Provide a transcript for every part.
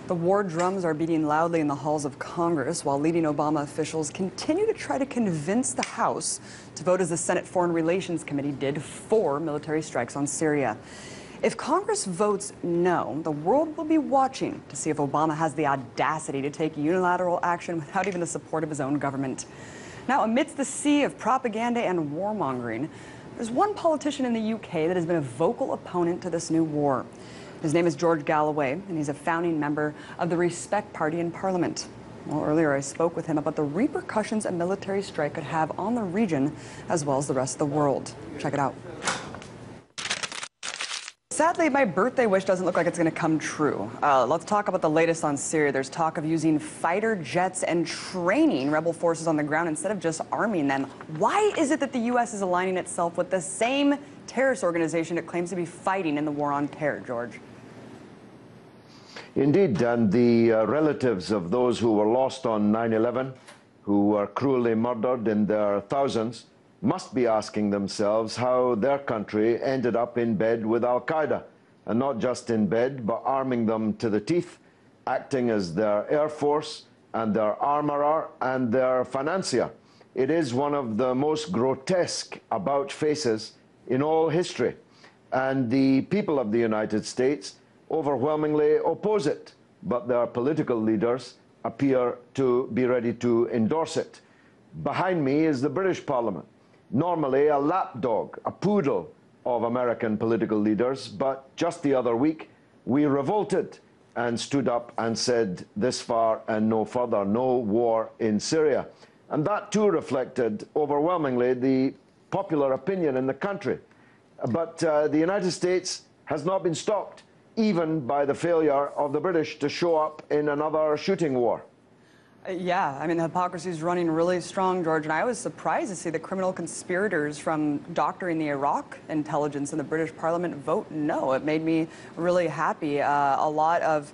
The war drums are beating loudly in the halls of Congress while leading Obama officials continue to try to convince the House to vote as the Senate Foreign Relations Committee did for military strikes on Syria. If Congress votes no, the world will be watching to see if Obama has the audacity to take unilateral action without even the support of his own government. Now, amidst the sea of propaganda and warmongering, there's one politician in the UK that has been a vocal opponent to this new war. His name is George Galloway, and he's a founding member of the Respect Party in Parliament. Well, earlier I spoke with him about the repercussions a military strike could have on the region as well as the rest of the world. Check it out. Sadly, my birthday wish doesn't look like it's going to come true. Let's talk about the latest on Syria. There's talk of using fighter jets and training rebel forces on the ground instead of just arming them. Why is it that the U.S. is aligning itself with the same terrorist organization it claims to be fighting in the war on terror, George? Indeed, and the relatives of those who were lost on 9/11, who were cruelly murdered in their thousands, must be asking themselves how their country ended up in bed with Al-Qaeda, and not just in bed, but arming them to the teeth, acting as their air force and their armorer and their financier. It is one of the most grotesque about faces in all history, and the people of the United States overwhelmingly oppose it, but their political leaders appear to be ready to endorse it. Behind me is the British Parliament, normally a lapdog, a poodle of American political leaders, but just the other week we revolted and stood up and said this far and no further, no war in Syria. And that too reflected overwhelmingly the popular opinion in the country. But the United States has not been stopped, even by the failure of the British to show up in another shooting war. Yeah, I mean, the hypocrisy is running really strong, George, and I was surprised to see the criminal conspirators from doctoring the Iraq intelligence in the British Parliament vote no. It made me really happy. A lot of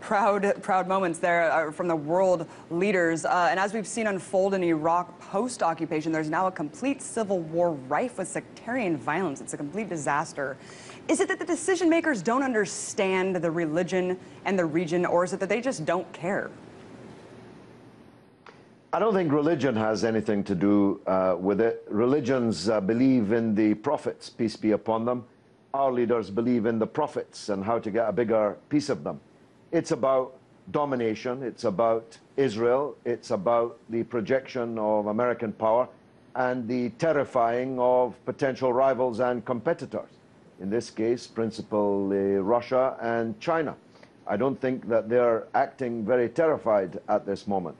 proud moments there from the world leaders. And as we've seen unfold in Iraq post-occupation, there's now a complete civil war rife with sectarian violence. It's a complete disaster. Is it that the decision makers don't understand the religion and the region, or is it that they just don't care? I don't think religion has anything to do with it. Religions believe in the prophets, peace be upon them. Our leaders believe in the prophets and how to get a bigger piece of them. It's about domination. It's about Israel. It's about the projection of American power and the terrifying of potential rivals and competitors. In this case, principally Russia and China. I don't think that they're acting very terrified at this moment.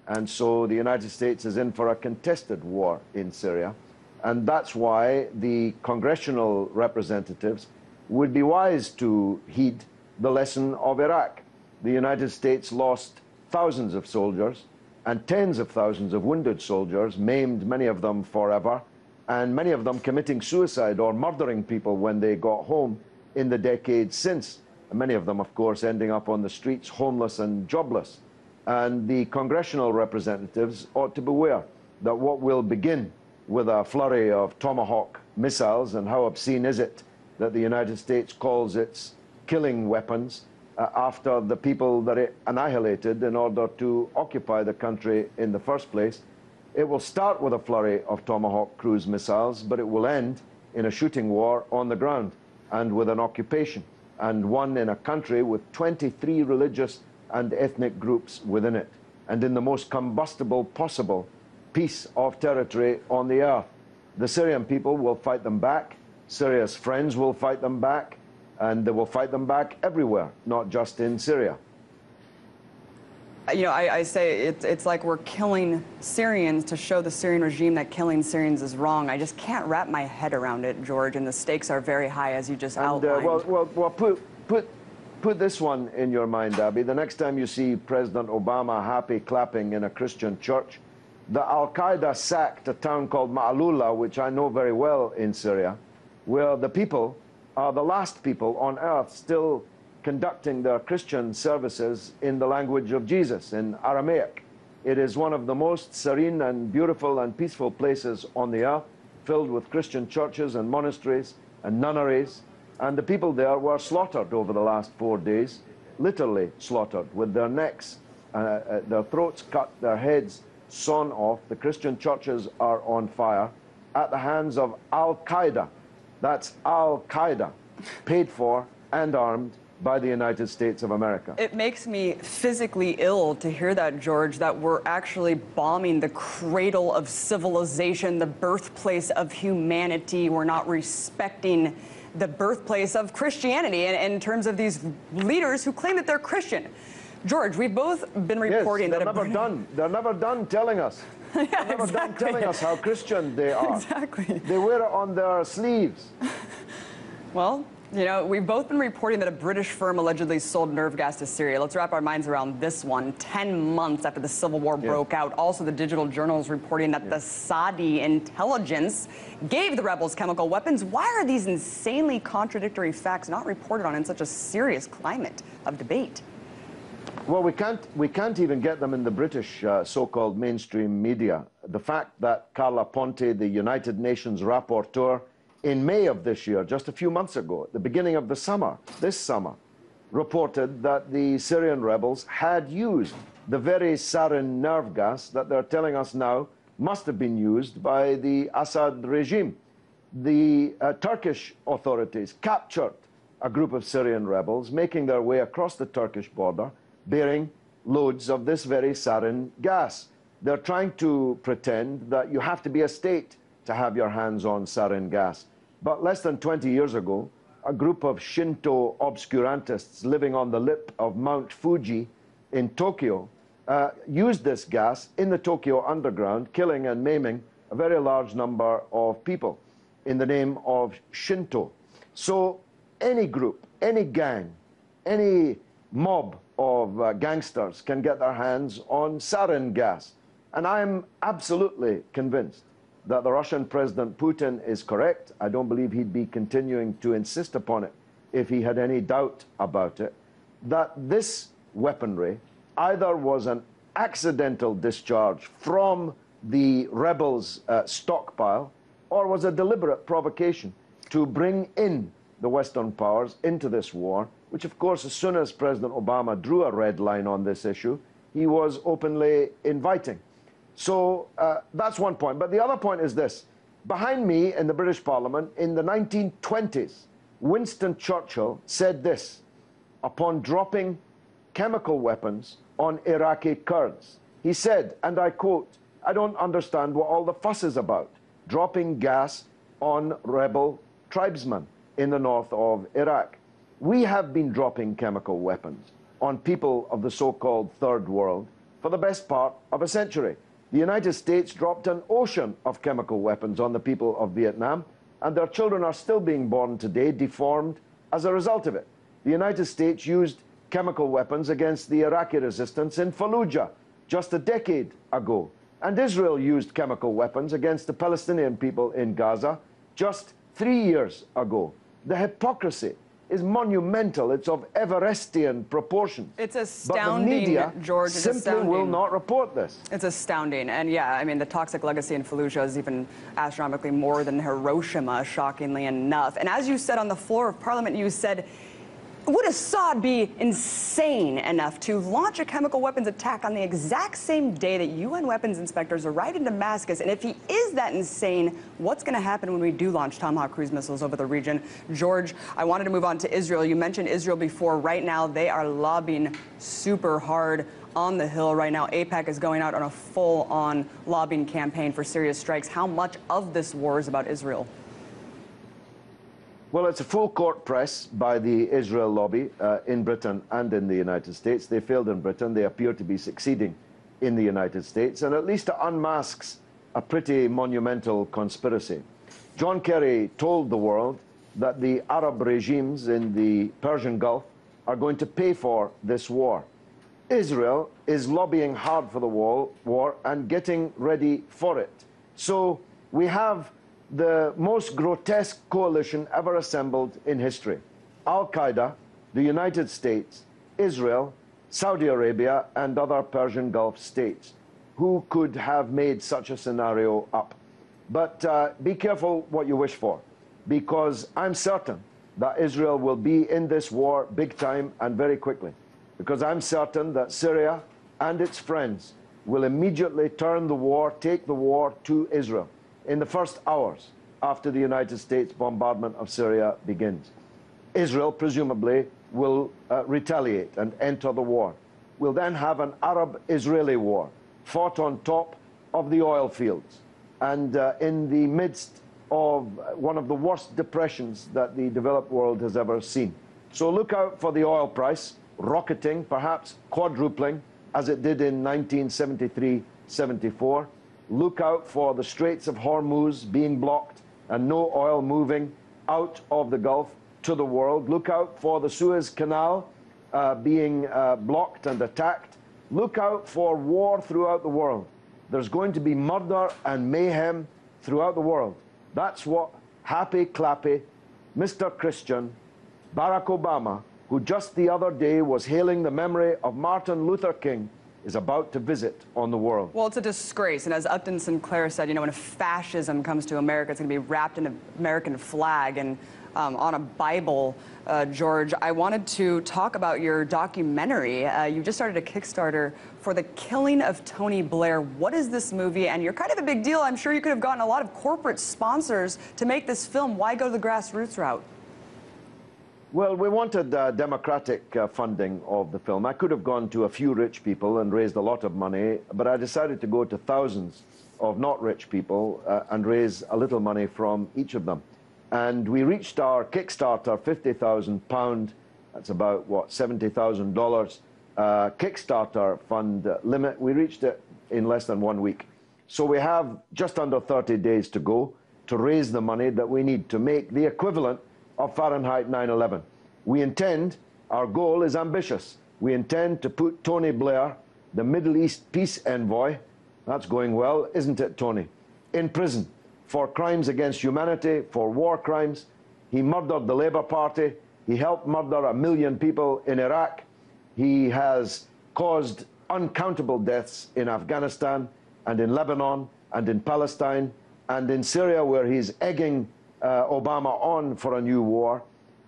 And so the United States is in for a contested war in Syria. And that's why the congressional representatives would be wise to heed the lesson of Iraq. The United States lost thousands of soldiers and tens of thousands of wounded soldiers, maimed many of them forever, and many of them committing suicide or murdering people when they got home in the decades since. And many of them, of course, ending up on the streets, homeless and jobless. And the congressional representatives ought to beware that what will begin with a flurry of Tomahawk missiles, and how obscene is it that the United States calls its killing weapons after the people that it annihilated in order to occupy the country in the first place. It will start with a flurry of Tomahawk cruise missiles, but it will end in a shooting war on the ground and with an occupation, and one in a country with 23 religious and ethnic groups within it, and in the most combustible possible piece of territory on the earth. The Syrian people will fight them back. Syria's friends will fight them back, and they will fight them back everywhere, not just in Syria. You know, I say it's like we're killing Syrians to show the Syrian regime that killing Syrians is wrong. I just can't wrap my head around it, George, and the stakes are very high, as you just outlined. Well, put this one in your mind, Abby. The next time you see President Obama happy clapping in a Christian church, the Al-Qaeda sacked a town called Ma'alula, which I know very well in Syria, where the people are the last people on earth still conducting their Christian services in the language of Jesus, in Aramaic. It is one of the most serene and beautiful and peaceful places on the earth, filled with Christian churches and monasteries and nunneries, and the people there were slaughtered over the last 4 days, literally slaughtered, with their necks, their throats cut, their heads sawn off. The Christian churches are on fire at the hands of Al-Qaeda. That's Al-Qaeda, paid for and armed by the United States of America. It makes me physically ill to hear that, George, that we're actually bombing the cradle of civilization, the birthplace of humanity. We're not respecting the birthplace of Christianity in terms of these leaders who claim that they're Christian. George, we've both been reporting they're never done telling us. Yeah, they're never done telling us how Christian they are. Exactly. They wear it on their sleeves. Well, you know, we've both been reporting that a British firm allegedly sold nerve gas to Syria. Let's wrap our minds around this one. 10 months after the civil war broke out. Also, the Digital Journal is reporting that the Saudi intelligence gave the rebels chemical weapons. Why are these insanely contradictory facts not reported on in such a serious climate of debate? Well, we can't even get them in the British so-called mainstream media. The fact that Carla Ponte, the United Nations rapporteur, in May of this year, just a few months ago, at the beginning of the summer, this summer, reported that the Syrian rebels had used the very sarin nerve gas that they're telling us now must have been used by the Assad regime. The Turkish authorities captured a group of Syrian rebels making their way across the Turkish border, bearing loads of this very sarin gas. They're trying to pretend that you have to be a state to have your hands on sarin gas. But less than 20 years ago, a group of Shinto obscurantists living on the lip of Mount Fuji in Tokyo used this gas in the Tokyo underground, killing and maiming a very large number of people in the name of Shinto. So any group, any gang, any mob of gangsters can get their hands on sarin gas. And I'm absolutely convinced that the Russian President Putin is correct. I don't believe he'd be continuing to insist upon it if he had any doubt about it, that this weaponry either was an accidental discharge from the rebels' stockpile or was a deliberate provocation to bring in the Western powers into this war, which, of course, as soon as President Obama drew a red line on this issue, he was openly inviting. So that's one point. But the other point is this. Behind me in the British Parliament in the 1920s, Winston Churchill said this upon dropping chemical weapons on Iraqi Kurds. He said, and I quote, "I don't understand what all the fuss is about, dropping gas on rebel tribesmen in the north of Iraq. We have been dropping chemical weapons on people of the so-called third world for the best part of a century. The United States dropped an ocean of chemical weapons on the people of Vietnam, and their children are still being born today deformed as a result of it. The United States used chemical weapons against the Iraqi resistance in Fallujah just a decade ago, and Israel used chemical weapons against the Palestinian people in Gaza just 3 years ago. The hypocrisy is monumental. It's of Everestian proportions. It's astounding, but the media, George. simply will not report this. It's astounding. And yeah, I mean, the toxic legacy in Fallujah is even astronomically more than Hiroshima, shockingly enough. And as you said on the floor of Parliament, you said, would Assad be insane enough to launch a chemical weapons attack on the exact same day that UN weapons inspectors arrived in Damascus? And if he is that insane, what's going to happen when we do launch Tomahawk cruise missiles over the region? George, I wanted to move on to Israel. You mentioned Israel before. Right now, they are lobbying super hard on the Hill right now. AIPAC is going out on a full-on lobbying campaign for serious strikes. How much of this war is about Israel? Well, it's a full court press by the Israel lobby in Britain and in the United States. They failed in Britain. They appear to be succeeding in the United States, and at least it unmasks a pretty monumental conspiracy. John Kerry told the world that the Arab regimes in the Persian Gulf are going to pay for this war. Israel is lobbying hard for the war and getting ready for it. So we have the most grotesque coalition ever assembled in history. Al-Qaeda, the United States, Israel, Saudi Arabia, and other Persian Gulf states. Who could have made such a scenario up? But be careful what you wish for, because I'm certain that Israel will be in this war big time and very quickly. because I'm certain that Syria and its friends will immediately turn the war, take the war to Israel in the first hours after the United States bombardment of Syria begins. Israel, presumably, will retaliate and enter the war. We'll then have an Arab-Israeli war fought on top of the oil fields and in the midst of one of the worst depressions that the developed world has ever seen. So look out for the oil price rocketing, perhaps quadrupling, as it did in 1973-74. Look out for the Straits of Hormuz being blocked and no oil moving out of the Gulf to the world. Look out for the Suez Canal being blocked and attacked. Look out for war throughout the world. There's going to be murder and mayhem throughout the world. That's what happy, clappy, Mr. Christian, Barack Obama, who just the other day was hailing the memory of Martin Luther King, is about to visit on the world. Well, it's a disgrace. And as Upton Sinclair said, you know, when fascism comes to America, it's going to be wrapped in an American flag and on a Bible. George, I wanted to talk about your documentary. You just started a Kickstarter for the killing of Tony Blair. What is this movie? And you're kind of a big deal. I'm sure you could have gotten a lot of corporate sponsors to make this film. Why go the grassroots route? Well, we wanted democratic funding of the film. I could have gone to a few rich people and raised a lot of money, but I decided to go to thousands of not rich people and raise a little money from each of them. And we reached our Kickstarter £50,000, that's about, what, $70,000 Kickstarter fund limit. We reached it in less than 1 week. So we have just under 30 days to go to raise the money that we need to make the equivalent of Fahrenheit 9/11. We intend, our goal is ambitious. We intend to put Tony Blair, the Middle East peace envoy, that's going well, isn't it, Tony, in prison for crimes against humanity, for war crimes. He murdered the Labour Party. He helped murder 1 million people in Iraq. He has caused uncountable deaths in Afghanistan and in Lebanon and in Palestine and in Syria, where he's egging Obama on for a new war.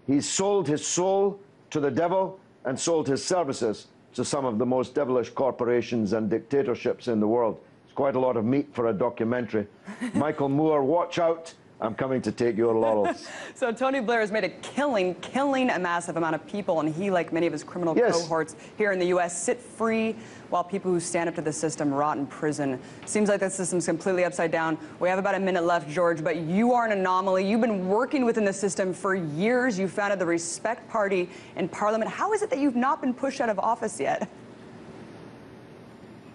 He's sold his soul to the devil and sold his services to some of the most devilish corporations and dictatorships in the world. It's quite a lot of meat for a documentary. Michael Moore, watch out. I'm coming to take your laurels. So Tony Blair has made a killing a massive amount of people, and he, like many of his criminal cohorts here in the U.S., sit free while people who stand up to the system rot in prison. Seems like the system's completely upside down. We have about a minute left, George, but you are an anomaly. You've been working within the system for years. You founded the Respect Party in Parliament. How is it that you've not been pushed out of office yet?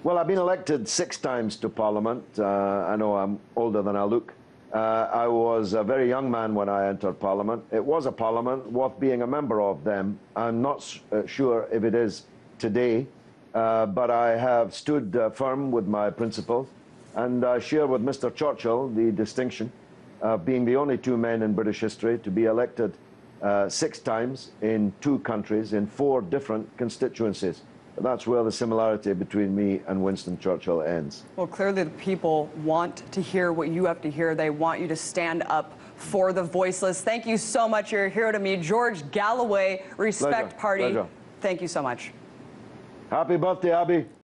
Well, I've been elected 6 times to Parliament. I know I'm older than I look. I was a very young man when I entered Parliament. It was a Parliament worth being a member of then. I'm not sure if it is today, but I have stood firm with my principles, and I share with Mr. Churchill the distinction of being the only 2 men in British history to be elected 6 times in 2 countries in 4 different constituencies. That's where the similarity between me and Winston Churchill ends. Well, clearly the people want to hear what you have to hear. They want you to stand up for the voiceless. Thank you so much. You're a hero to me. George Galloway, Respect Party. Pleasure. Thank you so much. Happy birthday, Abby.